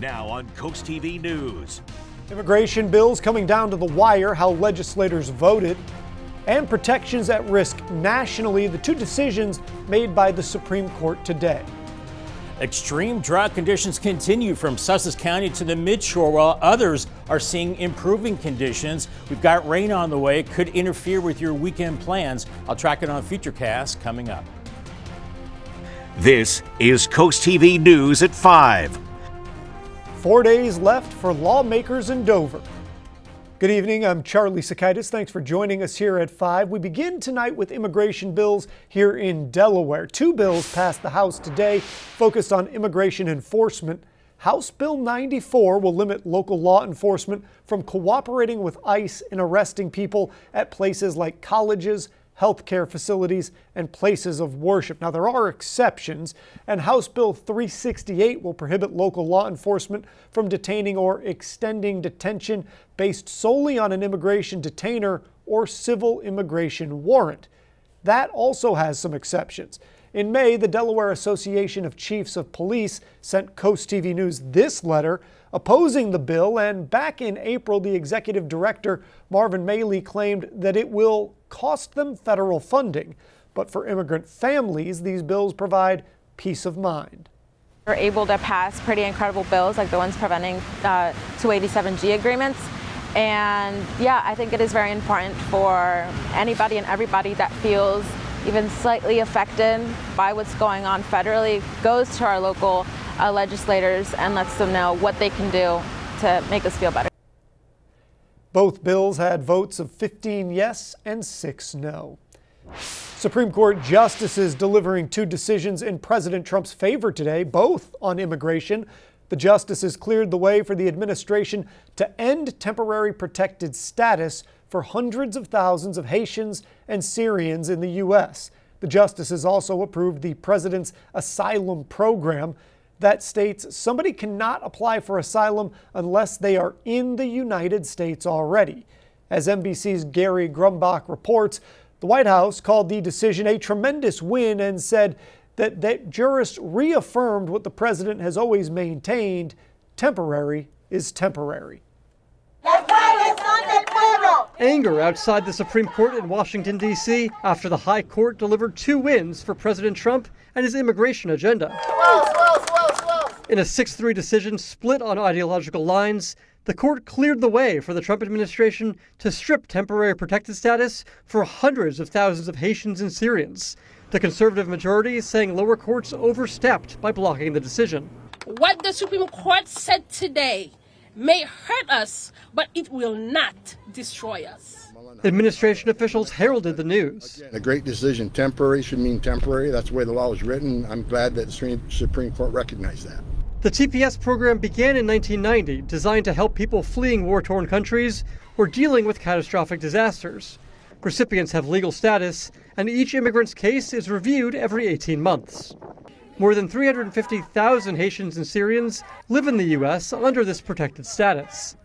Now on CoastTV News. Immigration bills coming down to the wire, how legislators voted, and protections at risk nationally, the two decisions made by the Supreme Court today. Extreme drought conditions continue from Sussex County to the midshore, while others are seeing improving conditions. We've got rain on the way. It could interfere with your weekend plans. I'll track it on Futurecast coming up. This is CoastTV News at 5. 4 days left for lawmakers in Dover. Good evening, I'm Charlie Sakaitis. Thanks for joining us here at 5. We begin tonight with immigration bills here in Delaware. Two bills passed the House today focused on immigration enforcement. House Bill 94 will limit local law enforcement from cooperating with ICE in arresting people at places like colleges, healthcare facilities, and places of worship. Now, there are exceptions, and House Bill 368 will prohibit local law enforcement from detaining or extending detention based solely on an immigration detainer or civil immigration warrant. That also has some exceptions. In May, the Delaware Association of Chiefs of Police sent CoastTV News this letter opposing the bill, and back in April, the executive director, Marvin Maley, claimed that it will cost them federal funding. But for immigrant families, these bills provide peace of mind. We're able to pass pretty incredible bills like the ones preventing 287G agreements. And yeah, I think it is very important for anybody and everybody that feels even slightly affected by what's going on federally, goes to our local legislators and lets them know what they can do to make us feel better. Both bills had votes of 15 yes and 6 no. Supreme Court justices delivering two decisions in President Trump's favor today, both on immigration. The justices cleared the way for the administration to end temporary protected status for hundreds of thousands of Haitians and Syrians in the U.S. The justices also approved the president's asylum program that states somebody cannot apply for asylum unless they are in the United States already. As NBC's Gary Grumbach reports, the White House called the decision a tremendous win and said that jurists reaffirmed what the president has always maintained: temporary is temporary. Anger outside the Supreme Court in Washington, D.C. after the High Court delivered two wins for President Trump and his immigration agenda. In a 6-3 decision split on ideological lines, the court cleared the way for the Trump administration to strip temporary protected status for hundreds of thousands of Haitians and Syrians. The conservative majority saying lower courts overstepped by blocking the decision. What the Supreme Court said today may hurt us, but it will not destroy us. Administration officials heralded the news. A great decision. Temporary should mean temporary. That's the way the law is written. I'm glad that the Supreme Court recognized that. The TPS program began in 1990, designed to help people fleeing war-torn countries or dealing with catastrophic disasters. Recipients have legal status, and each immigrant's case is reviewed every 18 months. More than 350,000 Haitians and Syrians live in the U.S. under this protected status.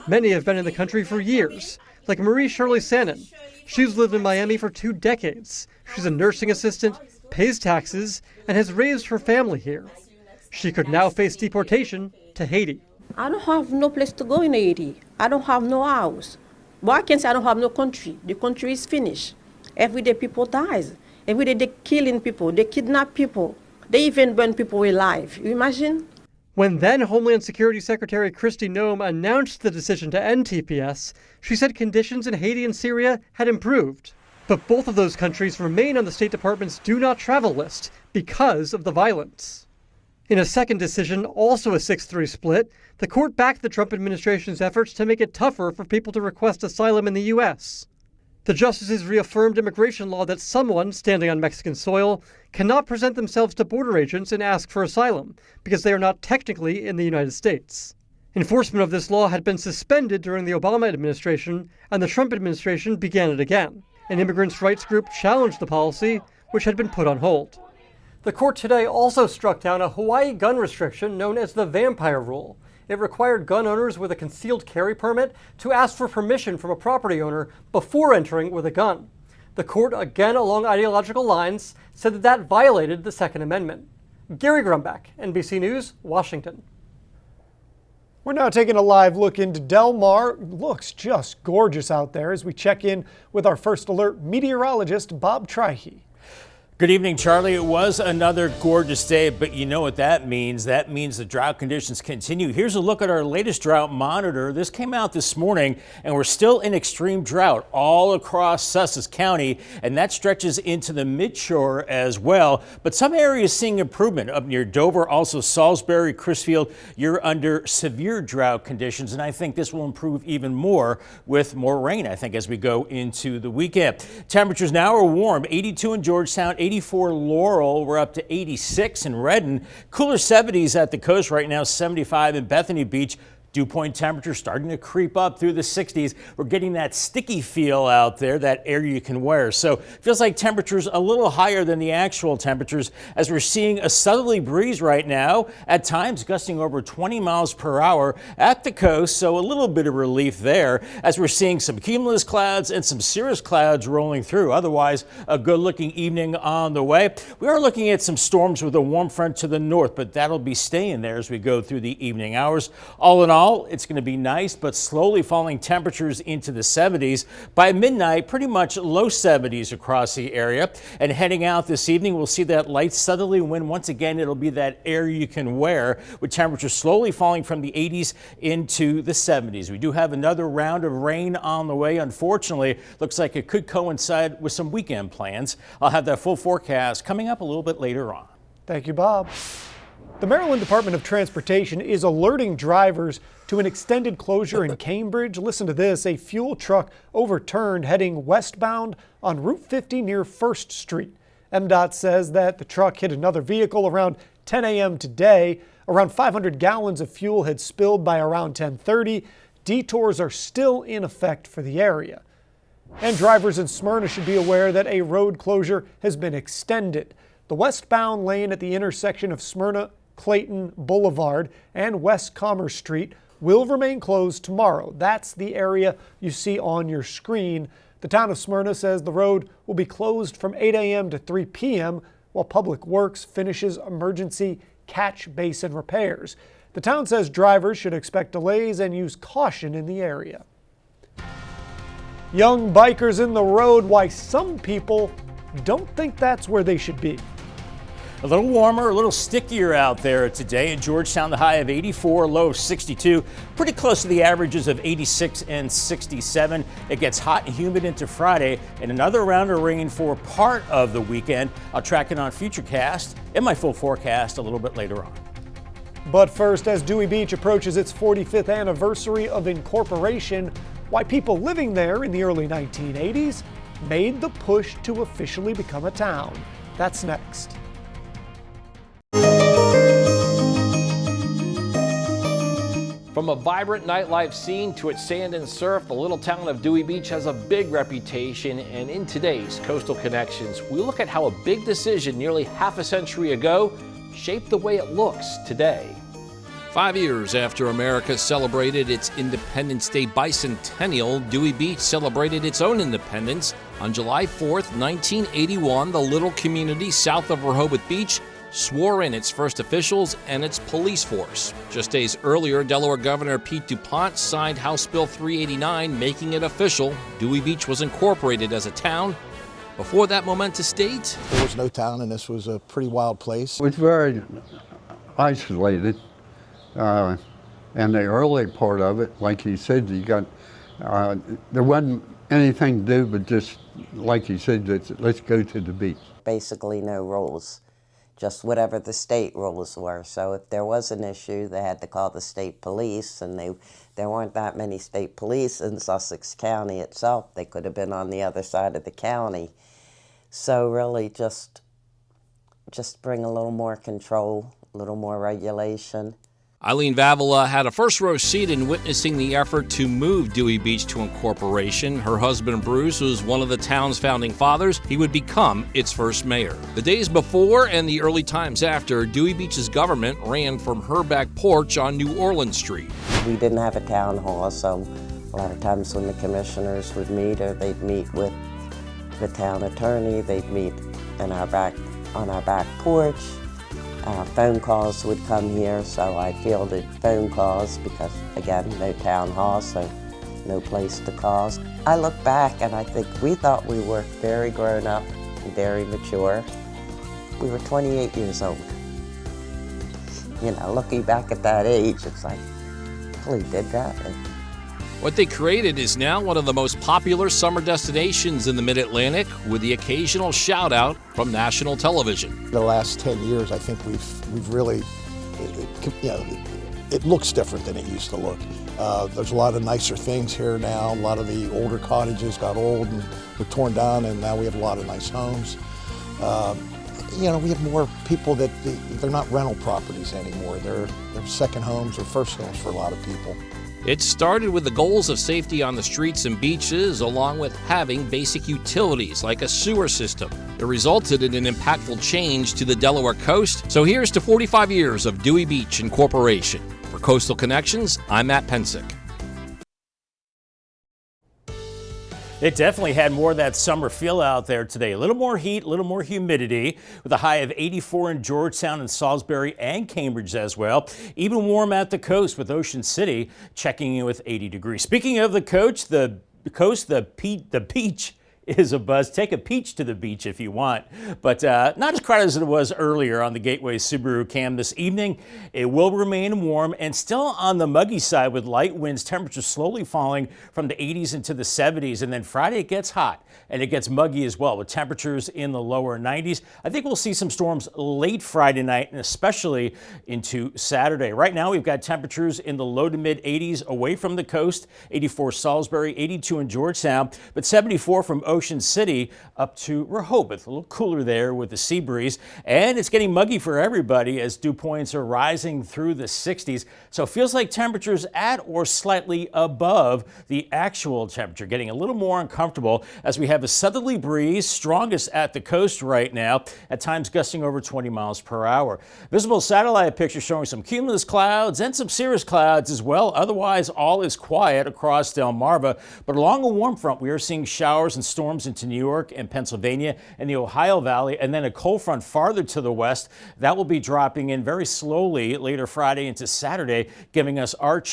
Many have been in the country for years, like Marie Shirley Sannon. She's lived in Miami for 2 decades. She's a nursing assistant, pays taxes, and has raised her family here. She could now face deportation to Haiti. I don't have no place to go in Haiti. I don't have no house. But I can say I don't have no country. The country is finished. Every day people dies. Every day they're killing people. They kidnap people. They even burn people alive. You imagine? When then Homeland Security Secretary Kristi Noem announced the decision to end TPS, she said conditions in Haiti and Syria had improved. But both of those countries remain on the State Department's do not travel list because of the violence. In a second decision, also a 6-3 split, the court backed the Trump administration's efforts to make it tougher for people to request asylum in the U.S. The justices reaffirmed immigration law that someone standing on Mexican soil cannot present themselves to border agents and ask for asylum because they are not technically in the United States. Enforcement of this law had been suspended during the Obama administration, and the Trump administration began it again. An immigrants' rights group challenged the policy, which had been put on hold. The court today also struck down a Hawaii gun restriction known as the vampire rule. It required gun owners with a concealed carry permit to ask for permission from a property owner before entering with a gun. The court, again along ideological lines, said that violated the Second Amendment. Gary Grumbach, NBC News, Washington. We're now taking a live look into Del Mar. Looks just gorgeous out there as we check in with our First Alert meteorologist, Bob Trihey. Good evening, Charlie. It was another gorgeous day, but you know what that means. That means the drought conditions continue. Here's a look at our latest drought monitor. This came out this morning, and we're still in extreme drought all across Sussex County, and that stretches into the midshore as well. But some areas seeing improvement up near Dover, also Salisbury, Crisfield. You're under severe drought conditions, and I think this will improve even more with more rain, I think, as we go into the weekend. Temperatures now are warm, 82 in Georgetown, 84 Laurel, we're up to 86 in Redden. Cooler 70s at the coast right now, 75 in Bethany Beach. Dew point temperature starting to creep up through the 60s. We're getting that sticky feel out there, that air you can wear. So feels like temperatures a little higher than the actual temperatures as we're seeing a southerly breeze right now, at times gusting over 20 miles per hour at the coast. So a little bit of relief there as we're seeing some cumulus clouds and some cirrus clouds rolling through. Otherwise, a good looking evening on the way. We are looking at some storms with a warm front to the north, but that'll be staying there as we go through the evening hours. All in all, it's going to be nice, but slowly falling temperatures into the 70s. By midnight, pretty much low 70s across the area. And heading out this evening, we'll see that light southerly wind. Once again, it'll be that air you can wear, with temperatures slowly falling from the 80s into the 70s. We do have another round of rain on the way. Unfortunately, looks like it could coincide with some weekend plans. I'll have that full forecast coming up a little bit later on. Thank you, Bob. The Maryland Department of Transportation is alerting drivers to an extended closure in Cambridge. Listen to this, a fuel truck overturned heading westbound on Route 50 near 1st Street. MDOT says that the truck hit another vehicle around 10 a.m. today. Around 500 gallons of fuel had spilled by around 10:30. Detours are still in effect for the area. And drivers in Smyrna should be aware that a road closure has been extended. The westbound lane at the intersection of Smyrna Clayton Boulevard and West Commerce Street will remain closed tomorrow. That's the area you see on your screen. The town of Smyrna says the road will be closed from 8 a.m. to 3 p.m. while Public Works finishes emergency catch basin repairs. The town says drivers should expect delays and use caution in the area. Young bikers in the road, why some people don't think that's where they should be. A little warmer, a little stickier out there today. In Georgetown, the high of 84, low of 62. Pretty close to the averages of 86 and 67. It gets hot and humid into Friday, and another round of rain for part of the weekend. I'll track it on Futurecast and my full forecast a little bit later on. But first, as Dewey Beach approaches its 45th anniversary of incorporation, why people living there in the early 1980s made the push to officially become a town. That's next. From a vibrant nightlife scene to its sand and surf, the little town of Dewey Beach has a big reputation, and in today's Coastal Connections, we look at how a big decision nearly half a century ago shaped the way it looks today. 5 years after America celebrated its Independence Day bicentennial, Dewey Beach celebrated its own independence. On July 4th, 1981, the little community south of Rehoboth Beach swore in its first officials and its police force. Just days earlier, Delaware Governor Pete DuPont signed House Bill 389, making it official. Dewey Beach was incorporated as a town. Before that momentous date, there was no town, and this was a pretty wild place. It was very isolated. And the early part of it, like you said, you got there wasn't anything to do but just, like you said, let's go to the beach. Basically no rules, just whatever the state rules were. So if there was an issue, they had to call the state police, and there weren't that many state police in Sussex County itself. They could have been on the other side of the county. So really just bring a little more control, a little more regulation. Eileen Vavala had a first-row seat in witnessing the effort to move Dewey Beach to incorporation. Her husband, Bruce, was one of the town's founding fathers. He would become its first mayor. The days before and the early times after, Dewey Beach's government ran from her back porch on New Orleans Street. We didn't have a town hall, so a lot of times when the commissioners would meet, or they'd meet with the town attorney, they'd meet on our back porch. Phone calls would come here, so I fielded phone calls because, again, no town hall, so no place to call. I look back and I think we thought we were very grown up and very mature. We were 28 years old. You know, looking back at that age, it's like, we did that. What they created is now one of the most popular summer destinations in the Mid-Atlantic, with the occasional shout-out from national television. The last 10 years, I think we've really, it looks different than it used to look. There's a lot of nicer things here now. A lot of the older cottages got old and were torn down, and now we have a lot of nice homes. We have more people that they're not rental properties anymore. They're second homes or first homes for a lot of people. It started with the goals of safety on the streets and beaches, along with having basic utilities like a sewer system. It resulted in an impactful change to the Delaware coast. So here's to 45 years of Dewey Beach Incorporation. For Coastal Connections, I'm Matt Pensick. It definitely had more of that summer feel out there today. A little more heat, a little more humidity, with a high of 84 in Georgetown and Salisbury and Cambridge as well. Even warm at the coast, with Ocean City checking in with 80 degrees. Speaking of the coast, the beach is a buzz. Take a peach to the beach if you want, but not as crowded as it was earlier on the Gateway Subaru Cam this evening. It will remain warm and still on the muggy side, with light winds, temperatures slowly falling from the 80s into the 70s. And then Friday it gets hot and it gets muggy as well, with temperatures in the lower 90s. I think we'll see some storms late Friday night and especially into Saturday. Right now we've got temperatures in the low to mid 80s away from the coast, 84 Salisbury, 82 in Georgetown, but 74 from Ocean City up to Rehoboth. A little cooler there with the sea breeze, and it's getting muggy for everybody as dew points are rising through the 60s. So it feels like temperatures at or slightly above the actual temperature, getting a little more uncomfortable as we have a southerly breeze, strongest at the coast right now, at times gusting over 20 miles per hour. Visible satellite pictures showing some cumulus clouds and some cirrus clouds as well. Otherwise, all is quiet across Delmarva, but along a warm front, we are seeing showers and storms into New York and Pennsylvania and the Ohio Valley, and then a cold front farther to the west. That will be dropping in very slowly later Friday into Saturday, giving us our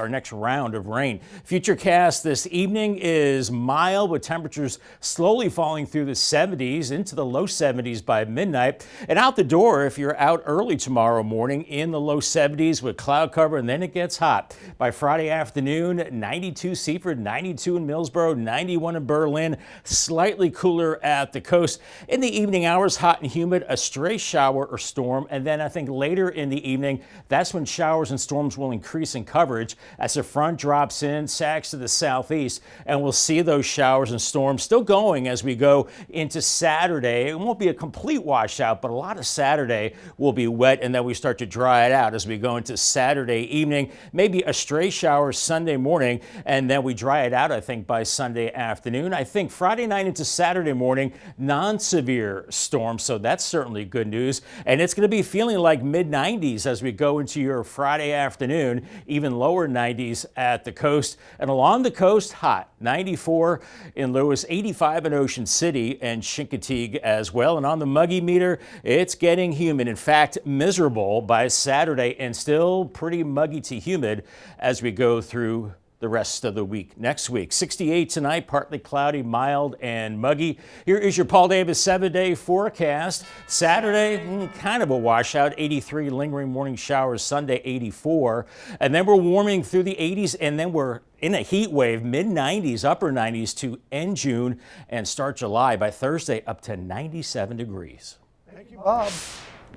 next round of rain. Futurecast this evening is mild, with temperatures slowly falling through the 70s into the low 70s by midnight. And out the door, if you're out early tomorrow morning, in the low 70s with cloud cover, and then it gets hot. By Friday afternoon, 92 Seaford, 92 in Millsboro, 91 in Berlin, slightly cooler at the coast. In the evening hours, hot and humid, a stray shower or storm. And then I think later in the evening, that's when showers and storms will increase in coverage as the front drops in, sags to the southeast, and we'll see those showers and storms still going as we go into Saturday. It won't be a complete washout, but a lot of Saturday will be wet, and then we start to dry it out as we go into Saturday evening. Maybe a stray shower Sunday morning, and then we dry it out, I think, by Sunday afternoon. I think Friday night into Saturday morning, non-severe storms, so that's certainly good news. And it's going to be feeling like mid-90s as we go into your Friday afternoon, even lower 90s at the coast. And along the coast, hot, 94 in Lewis, 85 in Ocean City and Chincoteague as well. And on the muggy meter, it's getting humid. In fact, miserable by Saturday, and still pretty muggy to humid as we go through the rest of the week. Next week, 68 tonight, partly cloudy, mild and muggy. Here is your Paul Davis 7-day forecast. Saturday, kind of a washout, 83, lingering morning showers. Sunday, 84. And then we're warming through the 80s, and then we're in a heat wave, mid-90s, upper 90s to end June and start July. By Thursday, up to 97 degrees. Thank you, Bob.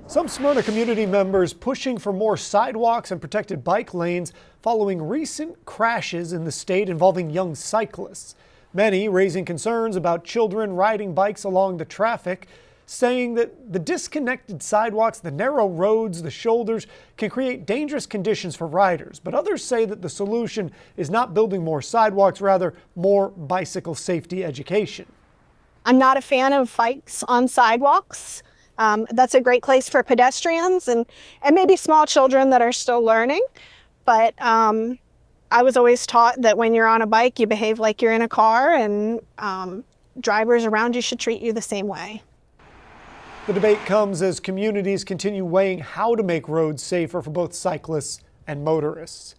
Some Smyrna community members pushing for more sidewalks and protected bike lanes following recent crashes in the state involving young cyclists. Many raising concerns about children riding bikes along the traffic, saying that the disconnected sidewalks, the narrow roads, the shoulders can create dangerous conditions for riders. But others say that the solution is not building more sidewalks, rather more bicycle safety education. I'm not a fan of bikes on sidewalks. That's a great place for pedestrians and maybe small children that are still learning. But I was always taught that when you're on a bike, you behave like you're in a car, and drivers around you should treat you the same way. The debate comes as communities continue weighing how to make roads safer for both cyclists and motorists.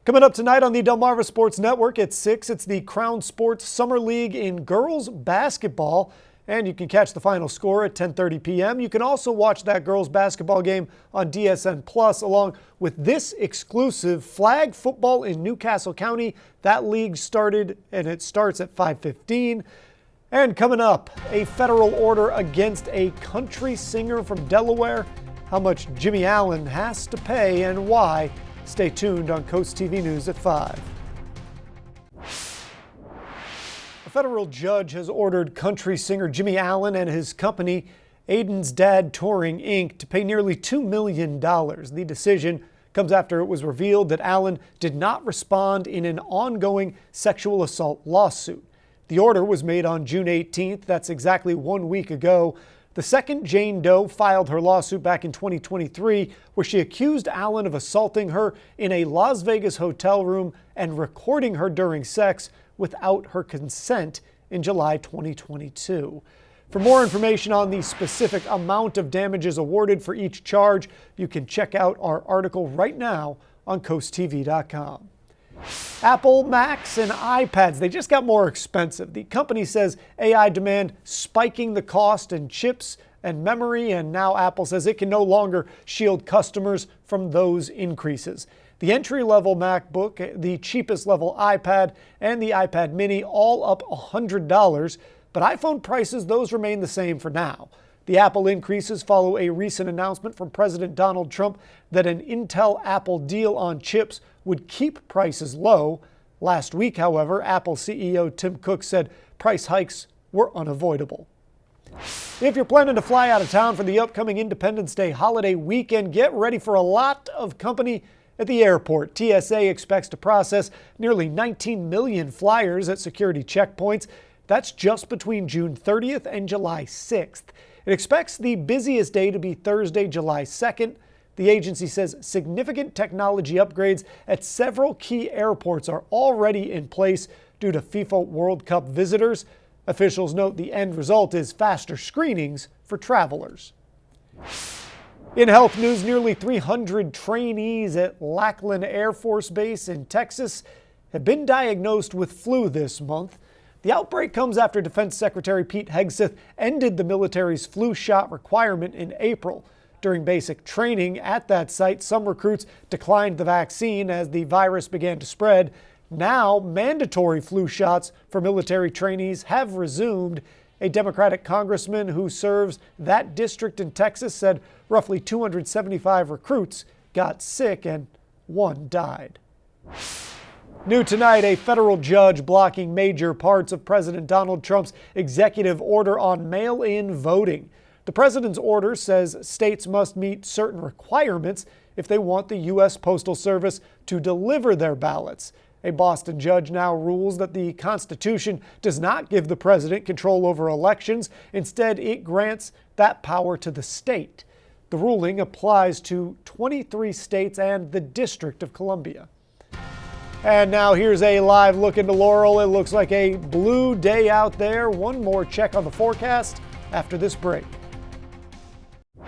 Coming up tonight on the Delmarva Sports Network at 6, it's the Crown Sports Summer League in girls basketball. And you can catch the final score at 10:30 p.m. You can also watch that girls basketball game on DSN Plus along with this exclusive flag football in Newcastle County. That league started and it starts at 5:15. And coming up, a federal order against a country singer from Delaware. How much Jimmie Allen has to pay and why. Stay tuned on Coast TV News at 5. A federal judge has ordered country singer Jimmie Allen and his company, Aiden's Dad Touring, Inc., to pay nearly $2 million. The decision comes after it was revealed that Allen did not respond in an ongoing sexual assault lawsuit. The order was made on June 18th. That's exactly 1 week ago. The second Jane Doe filed her lawsuit back in 2023, where she accused Allen of assaulting her in a Las Vegas hotel room and recording her during sex without her consent in July 2022. For more information on the specific amount of damages awarded for each charge, you can check out our article right now on CoastTV.com. Apple Macs and iPads, they just got more expensive. The company says AI demand spiking the cost in chips and memory, and now Apple says it can no longer shield customers from those increases. The entry-level MacBook, the cheapest level iPad, and the iPad mini all up $100, but iPhone prices, those remain the same for now. The Apple increases follow a recent announcement from President Donald Trump that an Intel-Apple deal on chips would keep prices low. Last week, however, Apple CEO Tim Cook said price hikes were unavoidable. If you're planning to fly out of town for the upcoming Independence Day holiday weekend, get ready for a lot of company at the airport. TSA expects to process nearly 19 million flyers at security checkpoints. That's just between June 30th and July 6th. It expects the busiest day to be Thursday, July 2nd. The agency says significant technology upgrades at several key airports are already in place due to FIFA World Cup visitors. Officials note the end result is faster screenings for travelers. In health news, nearly 300 trainees at Lackland Air Force Base in Texas have been diagnosed with flu this month. The outbreak comes after Defense Secretary Pete Hegseth ended the military's flu shot requirement in April. During basic training at that site, some recruits declined the vaccine as the virus began to spread. Now, mandatory flu shots for military trainees have resumed. A Democratic congressman who serves that district in Texas said roughly 275 recruits got sick and one died. New tonight, a federal judge blocking major parts of President Donald Trump's executive order on mail-in voting. The president's order says states must meet certain requirements if they want the U.S. Postal Service to deliver their ballots. A Boston judge now rules that the Constitution does not give the president control over elections. Instead, it grants that power to the state. The ruling applies to 23 states and the District of Columbia. And now here's a live look into Laurel. It looks like a blue day out there. One more check on the forecast after this break.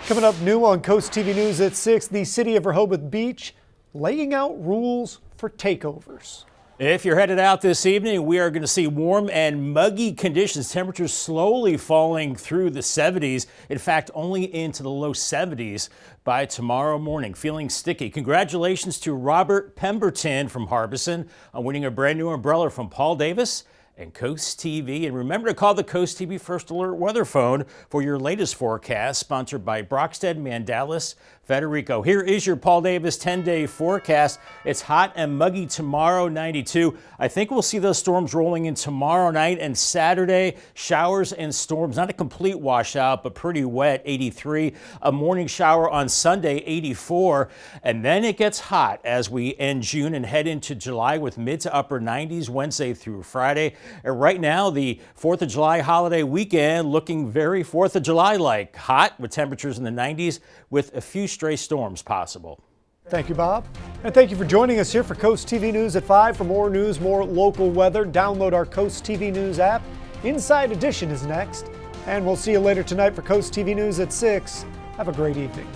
Coming up new on Coast TV News at 6, the city of Rehoboth Beach laying out rules for takeovers. If you're headed out this evening, we are going to see warm and muggy conditions. Temperatures slowly falling through the 70s. In fact, only into the low 70s by tomorrow morning. Feeling sticky. Congratulations to Robert Pemberton from Harbison on winning a brand new umbrella from Paul Davis and Coast TV. And remember to call the Coast TV First Alert weather phone for your latest forecast, sponsored by Brockstead, Mandalis, Federico. Here is your Paul Davis 10-day forecast. It's hot and muggy tomorrow, 92. I think we'll see those storms rolling in tomorrow night and Saturday. Showers and storms, not a complete washout, but pretty wet, 83. A morning shower on Sunday, 84. And then it gets hot as we end June and head into July with mid to upper 90s Wednesday through Friday. And right now, the 4th of July holiday weekend looking very 4th of July-like. Hot with temperatures in the 90s with a few stray storms possible. Thank you, Bob. And thank you for joining us here for Coast TV News at 5. For more news, more local weather, download our Coast TV News app. Inside Edition is next. And we'll see you later tonight for Coast TV News at 6. Have a great evening.